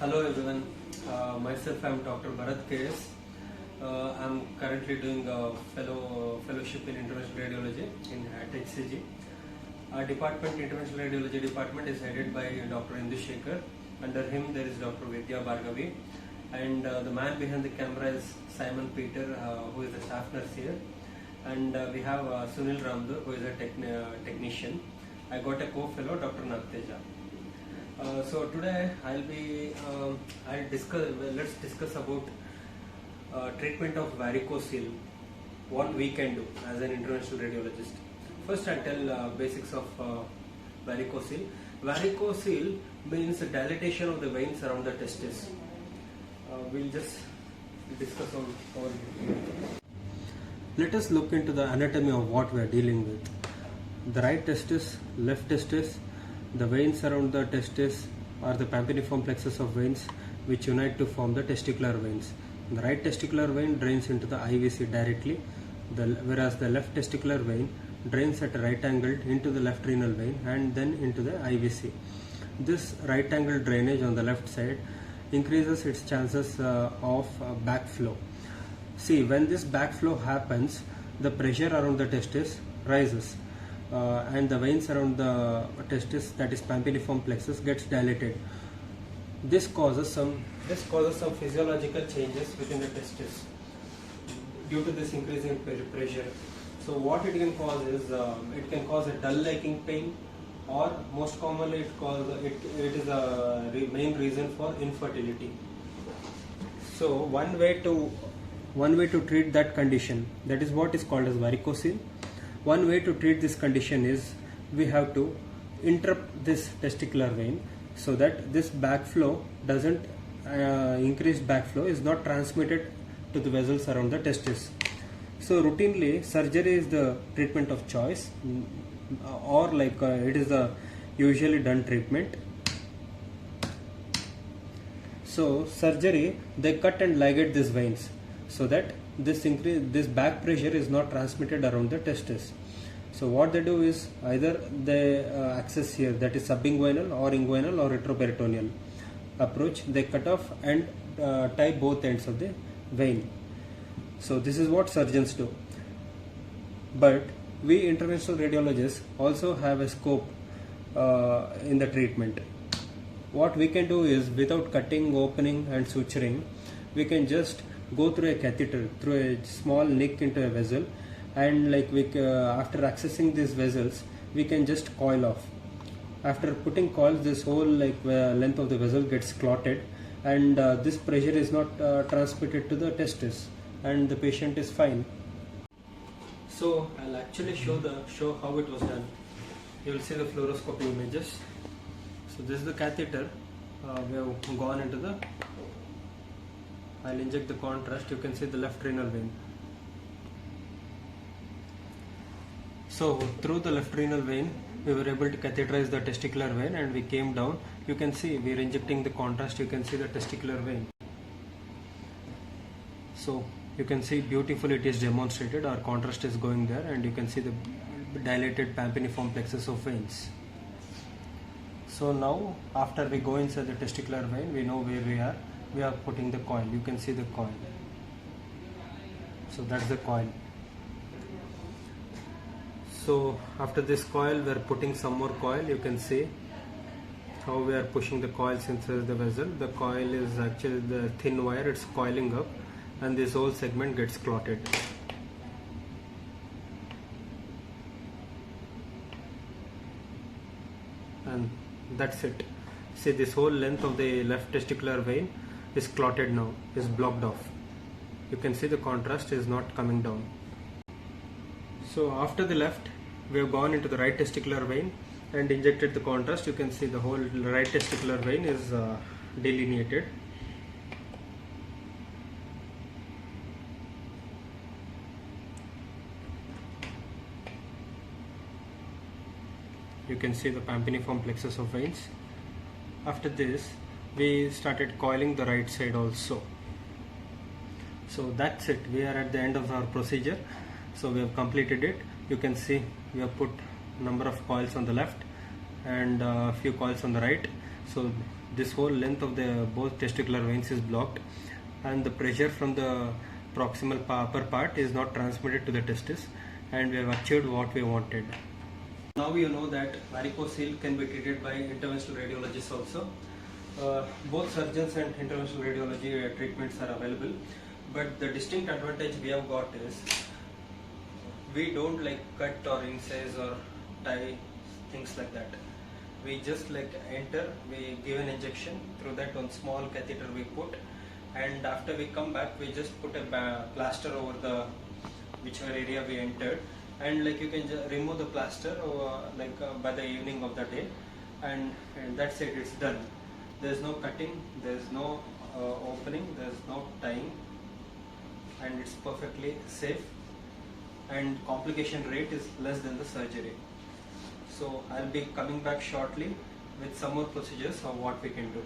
Hello everyone, myself I am Dr. Bharat KS. I am currently doing a fellowship in interventional radiology at HCG. Our department, interventional radiology department, is headed by Dr. Indu Shekhar. Under him there is Dr. Vidya Bhargavi, and the man behind the camera is Simon Peter, who is a staff nurse here, and we have Sunil Ramdu, who is a technician. I got a co-fellow, Dr. Nagteja. So today let's discuss about treatment of varicocele, what we can do as an interventional radiologist. First I'll tell basics of varicocele. Varicocele means dilatation of the veins around the testis. We'll just discuss on all. Let us look into the anatomy of what we are dealing with. The right testis, left testis. The veins around the testis are the pampiniform plexus of veins which unite to form the testicular veins. The right testicular vein drains into the IVC directly, whereas the left testicular vein drains at a right angle into the left renal vein and then into the IVC. This right angle drainage on the left side increases its chances of backflow. See, when this backflow happens, the pressure around the testis rises. And the veins around the testis, that is pampiniform plexus, gets dilated. This causes some physiological changes within the testis due to this increasing pressure. So what it can cause is it can cause a dull aching pain, or most commonly it is a main reason for infertility. So one way to treat that condition, that is what is called as varicocele. One way to treat this condition is we have to interrupt this testicular vein so that this backflow doesn't increased backflow is not transmitted to the vessels around the testis. So routinely surgery is the treatment of choice, or it is the usually done treatment. So surgery, they cut and ligate these veins so that this back pressure is not transmitted around the testis. So what they do is either they access here, that is subinguinal or inguinal or retroperitoneal approach. They cut off and tie both ends of the vein. So this is what surgeons do. But we interventional radiologists also have a scope in the treatment. What we can do is, without cutting, opening and suturing, we can just go through a catheter, through a small nick into a vessel, and after accessing these vessels, we can just coil off. After putting coils, this whole length of the vessel gets clotted, and this pressure is not transmitted to the testis, and the patient is fine. So I'll actually show how it was done. You will see the fluoroscopy images. So this is the catheter. We have gone into the. I'll inject the contrast. You can see the left renal vein. So through the left renal vein, we were able to catheterize the testicular vein, and we came down. You can see we are injecting the contrast. You can see the testicular vein. So you can see beautifully it is demonstrated. Our contrast is going there, and you can see the dilated pampiniform plexus of veins. So now after we go inside the testicular vein, we know where we are. We are putting the coil. You can see the coil. So that's the coil. So after this coil, we are putting some more coil. You can see how we are pushing the coils inside the vessel. The coil is actually the thin wire. It's coiling up, and this whole segment gets clotted. And that's it. See, this whole length of the left testicular vein is clotted now, is blocked off. You can see the contrast is not coming down. So after the left, we have gone into the right testicular vein and injected the contrast. You can see the whole right testicular vein is delineated. You can see the pampiniform plexus of veins. After this, we started coiling the right side also. So that's it. We are at the end of our procedure. So we have completed it. You can see we have put number of coils on the left and a few coils on the right. So this whole length of the both testicular veins is blocked, and the pressure from the proximal upper part is not transmitted to the testis, and we have achieved what we wanted. Now you know that varicocele can be treated by interventional radiologists also. Both surgeons and interventional radiology treatments are available, but the distinct advantage we have got is we don't like cut or incise or tie things like that. We just like enter, we give an injection, through that one small catheter we put, and after we come back we just put a plaster over the whichever area we entered, and like you can just remove the plaster by the evening of the day, and that's it, it's done. There's no cutting, there's no opening, there's no tying, and it's perfectly safe, and complication rate is less than the surgery. So I'll be coming back shortly with some more procedures of what we can do.